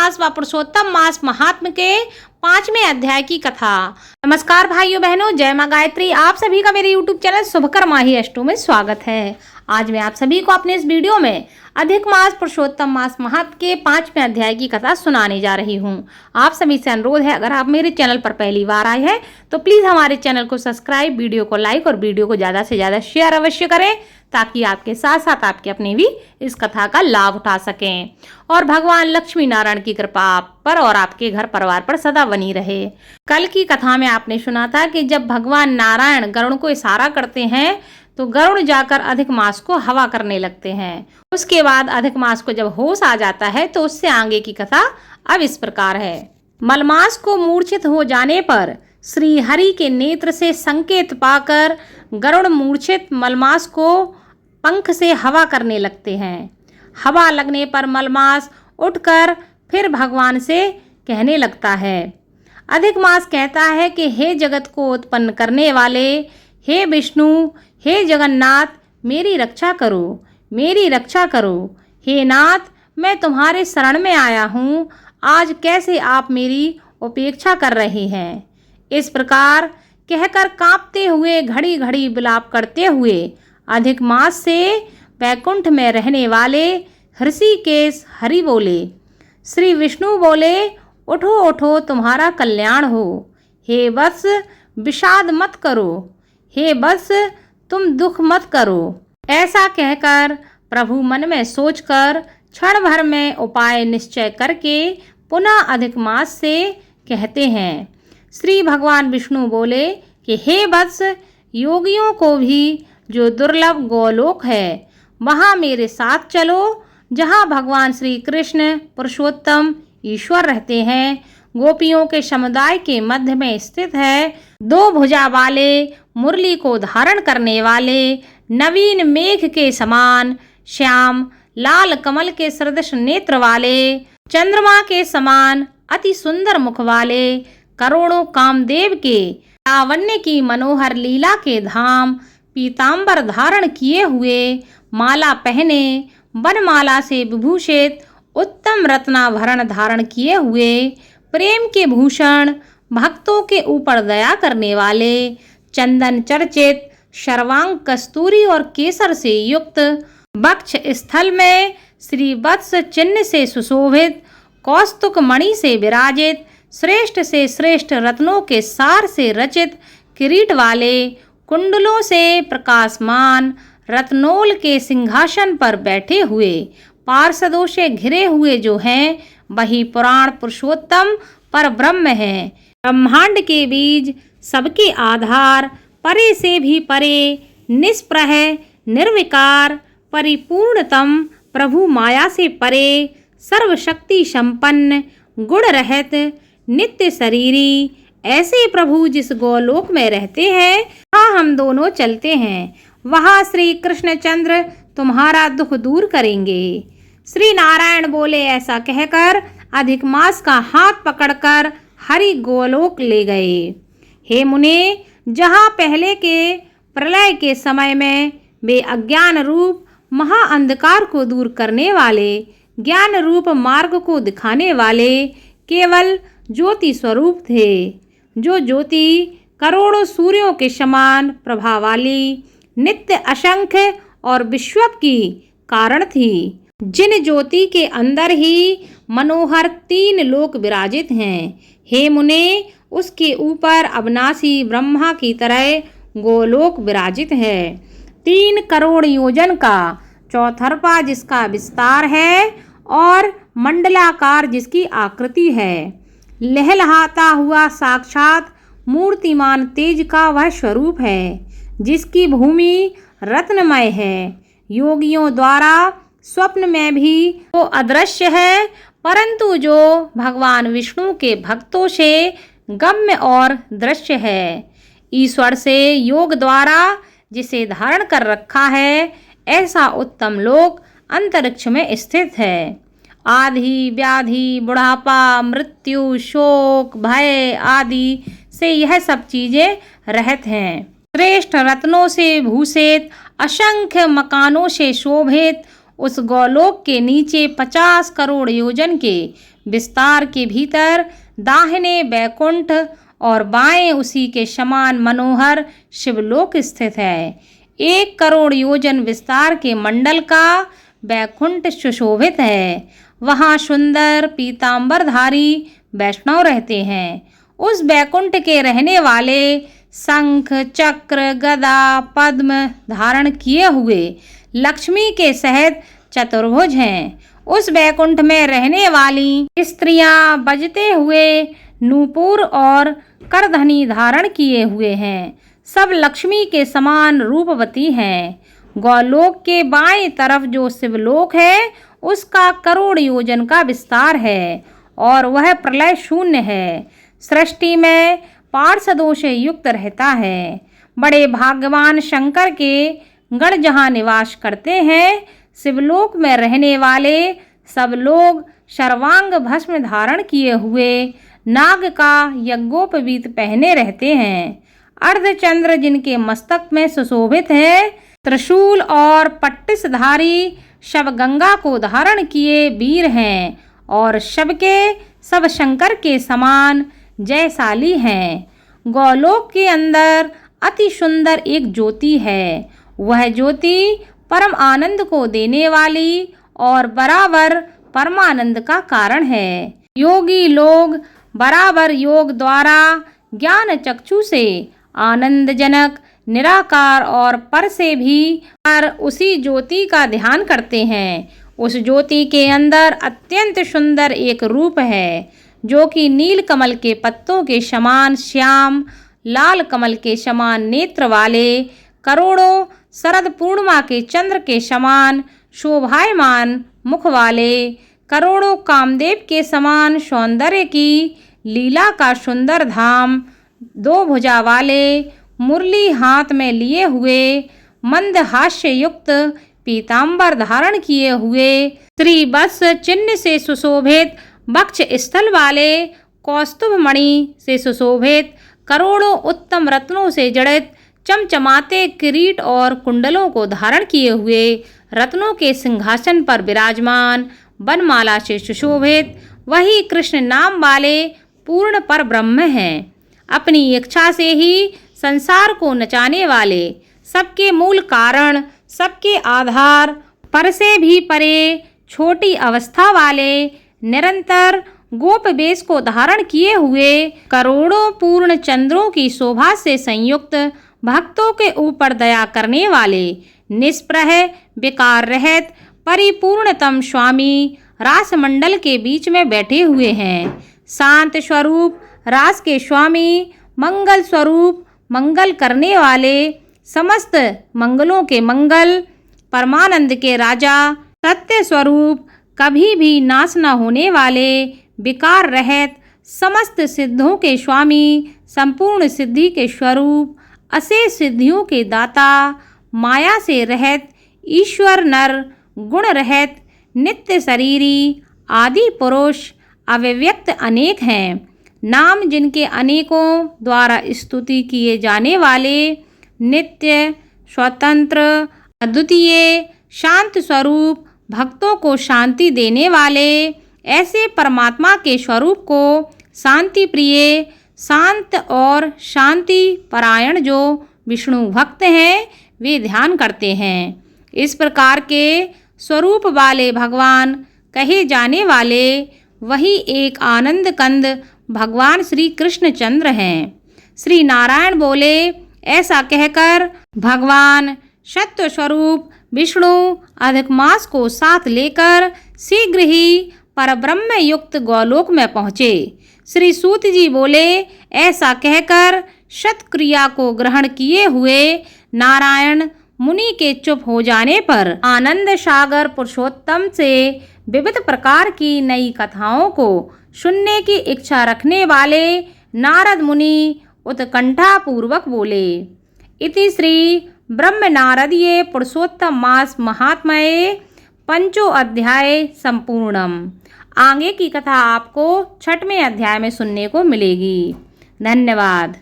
मास व पुरुषोत्तम मास महात्म के 5वें अध्याय की कथा। नमस्कार भाइयों बहनों, जय मां गायत्री। आप सभी का मेरे YouTube चैनल शुभकर माही अष्टो में स्वागत है। आज मैं आप सभी को अपने इस वीडियो में अधिक मास पुरुषोत्तम मास महात्म के 5वें अध्याय की कथा सुनाने जा रही हूँ। आप सभी से अनुरोध है, अगर आप मेरे चैनल पर पहली बार आए हैं तो प्लीज़ हमारे चैनल को सब्सक्राइब, वीडियो को लाइक और वीडियो को ज़्यादा से ज़्यादा शेयर अवश्य करें, ताकि आपके साथ साथ आपके अपने भी इस कथा का लाभ उठा सकें और भगवान लक्ष्मी नारायण की कृपा आप पर और आपके घर परिवार पर सदा बनी रहे। कल की कथा में आपने सुना था कि जब भगवान नारायण गरुड़ को इशारा करते हैं तो गरुड़ जाकर अधिक मास को हवा करने लगते हैं। उसके बाद अधिक मास को जब होश आ जाता है तो उससे आगे की कथा अब इस प्रकार है। मलमास को मूर्छित हो जाने पर श्री हरि के नेत्र से संकेत पाकर गरुड़ मूर्छित मलमास को पंख से हवा करने लगते हैं। हवा लगने पर मलमास उठकर फिर भगवान से कहने लगता है। अधिक मास कहता है कि हे जगत को उत्पन्न करने वाले, हे विष्णु, हे जगन्नाथ, मेरी रक्षा करो, मेरी रक्षा करो। हे नाथ, मैं तुम्हारे शरण में आया हूँ, आज कैसे आप मेरी उपेक्षा कर रहे हैं। इस प्रकार कहकर कांपते हुए घड़ी घड़ी विलाप करते हुए अधिक मास से वैकुंठ में रहने वाले ऋषिकेश हरि बोले। श्री विष्णु बोले, उठो उठो, तुम्हारा कल्याण हो। हे वत्स, विषाद मत करो, हे वत्स, तुम दुख मत करो। ऐसा कहकर प्रभु मन में सोचकर क्षण भर में उपाय निश्चय करके पुनः अधिक मास से कहते हैं। श्री भगवान विष्णु बोले कि हे वत्स, योगियों को भी जो दुर्लभ गोलोक है वहाँ मेरे साथ चलो, जहाँ भगवान श्री कृष्ण पुरुषोत्तम ईश्वर रहते हैं। गोपियों के समुदाय के मध्य में स्थित है। 2 भुजा वाले, मुरली को धारण करने वाले, नवीन मेघ के समान श्याम लाल कमल के सदृश नेत्र वाले, चंद्रमा के समान अति सुंदर मुख वाले, करोड़ों कामदेव के लावण्य की मनोहर लीला के धाम, पीतांबर धारण किए हुए, माला पहने, वनमाला से विभूषित, उत्तम रत्नाभरण धारण किए हुए, प्रेम के भूषण, भक्तों के ऊपर दया करने वाले, चंदन चर्चित, सर्वांग कस्तूरी और केसर से युक्त, वक्ष स्थल में श्री वत्स चिन्ह से सुशोभित, कौस्तुक मणि से विराजित, श्रेष्ठ से श्रेष्ठ रत्नों के सार से रचित किरीट वाले, कुंडलों से प्रकाशमान, रत्नोल के सिंहासन पर बैठे हुए, पार्षदों से घिरे हुए जो हैं वही पुराण पुरुषोत्तम पर ब्रह्म है। ब्रह्मांड के बीज, सबके आधार, परे से भी परे, निष्प्रह, निर्विकार, परिपूर्णतम, प्रभु माया से परे, सर्वशक्ति संपन्न, गुण रहित, नित्य शरीरी, ऐसे प्रभु जिस गोलोक में रहते हैं वहाँ हम दोनों चलते हैं। वहाँ श्री कृष्णचंद्र तुम्हारा दुख दूर करेंगे। श्री नारायण बोले। ऐसा कहकर अधिक मास का हाथ पकड़कर हरि गोलोक ले गए। हे मुने, जहाँ पहले के प्रलय के समय में वे अज्ञान रूप महाअंधकार को दूर करने वाले, ज्ञान रूप मार्ग को दिखाने वाले केवल ज्योति स्वरूप थे, जो ज्योति करोड़ों सूर्यों के समान प्रभा वाली, नित्य असंख्य और विश्वप की कारण थी, जिन ज्योति के अंदर ही मनोहर 3 लोक विराजित हैं। हे मुने, उसके ऊपर अविनाशी ब्रह्मा की तरह गोलोक विराजित है। 3 करोड़ योजन का चौथरपा जिसका विस्तार है और मंडलाकार जिसकी आकृति है, लहलहाता हुआ साक्षात मूर्तिमान तेज का वह स्वरूप है, जिसकी भूमि रत्नमय है। योगियों द्वारा स्वप्न में भी वो अदृश्य है, परंतु जो भगवान विष्णु के भक्तों से गम्य और दृश्य है। ईश्वर से योग द्वारा जिसे धारण कर रखा है, ऐसा उत्तम लोक अंतरिक्ष में स्थित है। आदि व्याधि, बुढ़ापा, मृत्यु, शोक, भय आदि से यह सब चीजें रहित हैं। श्रेष्ठ रत्नों से भूषित, असंख्य मकानों से शोभित, उस गौलोक के नीचे 50 करोड़ योजन के विस्तार के भीतर दाहिने बैकुंठ और बाएं उसी के समान मनोहर शिवलोक स्थित है। 1 करोड़ योजन विस्तार के मंडल का बैकुंठ सुशोभित है। वहाँ सुंदर पीतांबरधारी वैष्णव रहते हैं। उस बैकुंठ के रहने वाले शंख, चक्र, गदा, पद्म धारण किए हुए लक्ष्मी के सहित चतुर्भुज हैं। उस बैकुंठ में रहने वाली स्त्रियां बजते हुए नूपुर और करधनी धारण किए हुए हैं। सब लक्ष्मी के समान रूपवती हैं। गौलोक के बाएं तरफ जो शिवलोक है उसका करोड़ योजन का विस्तार है और वह प्रलय शून्य है। सृष्टि में पार्षदों से युक्त रहता है। बड़े भाग्यवान शंकर के गण जहाँ निवास करते हैं। शिवलोक में रहने वाले सब लोग सर्वांग भस्म धारण किए हुए नाग का यज्ञोपवीत पहने रहते हैं। अर्धचंद्र जिनके मस्तक में सुशोभित है। त्रिशूल और पट्टिसधारी शव गंगा को धारण किए वीर हैं और सबके सब शंकर के समान जयशाली हैं। गौलोक के अंदर अति सुंदर एक ज्योति है। वह ज्योति परम आनंद को देने वाली और बराबर परमानंद का कारण है। योगी लोग बराबर योग द्वारा ज्ञान चक्षु से आनंदजनक निराकार और पर से भी पर उसी ज्योति का ध्यान करते हैं। उस ज्योति के अंदर अत्यंत सुंदर एक रूप है जो कि नील कमल के पत्तों के समान श्याम, लाल कमल के समान नेत्र वाले, करोड़ों शरद पूर्णिमा के चंद्र के समान शोभायमान मुख वाले, करोड़ों कामदेव के समान सौंदर्य की लीला का सुंदर धाम, 2 भुजा वाले, मुरली हाथ में लिए हुए, मंद हास्य युक्त पीतांबर धारण किए हुए, त्रिवत्स चिन्ह से सुशोभित वक्ष स्थल वाले, कौस्तुभ मणि से सुशोभित, करोड़ों उत्तम रत्नों से जड़ित चमचमाते किरीट और कुंडलों को धारण किए हुए, रत्नों के सिंहासन पर विराजमान, वनमाला से सुशोभित वही कृष्ण नाम वाले पूर्ण पर ब्रह्म हैं। अपनी इच्छा से ही संसार को नचाने वाले, सबके मूल कारण, सबके आधार, पर से भी परे, छोटी अवस्था वाले, निरंतर गोप वेश को धारण किए हुए, करोड़ों पूर्ण चंद्रों की शोभा से संयुक्त, भक्तों के ऊपर दया करने वाले, निष्प्रह विकार रहित परिपूर्णतम स्वामी रासमंडल के बीच में बैठे हुए हैं। शांत स्वरूप रास के स्वामी, मंगल स्वरूप मंगल करने वाले, समस्त मंगलों के मंगल, परमानंद के राजा, सत्य स्वरूप, कभी भी नाश न होने वाले, विकार रहित, समस्त सिद्धों के स्वामी, संपूर्ण सिद्धि के स्वरूप, अशेष सिद्धियों के दाता, माया से रहित, ईश्वर नर, गुण रहित, नित्य शरीरी, आदि पुरुष, अव्यक्त अनेक हैं। नाम जिनके अनेकों द्वारा स्तुति किए जाने वाले, नित्य, स्वतंत्र, अद्वितीय, शांत स्वरूप, भक्तों को शांति देने वाले, ऐसे परमात्मा के स्वरूप को शांति प्रिय, शांत और शांति परायण जो विष्णु भक्त हैं वे ध्यान करते हैं। इस प्रकार के स्वरूप वाले भगवान कहे जाने वाले वही एक आनंद कंद भगवान श्री कृष्णचंद्र हैं। श्री नारायण बोले, ऐसा कहकर भगवान सत्य स्वरूप विष्णु अधिक मास को साथ लेकर शीघ्र ही परब्रह्म युक्त गौलोक में पहुँचे। श्री सूत जी बोले, ऐसा कहकर सत्क्रिया को ग्रहण किए हुए नारायण मुनि के चुप हो जाने पर आनंद सागर पुरुषोत्तम से विविध प्रकार की नई कथाओं को सुनने की इच्छा रखने वाले नारद मुनि उत्कंठा पूर्वक बोले। इति श्री ब्रह्म नारदीय पुरुषोत्तम मास महात्म्ये 5वां अध्याय संपूर्णम। आगे की कथा आपको 6वें अध्याय में सुनने को मिलेगी। धन्यवाद।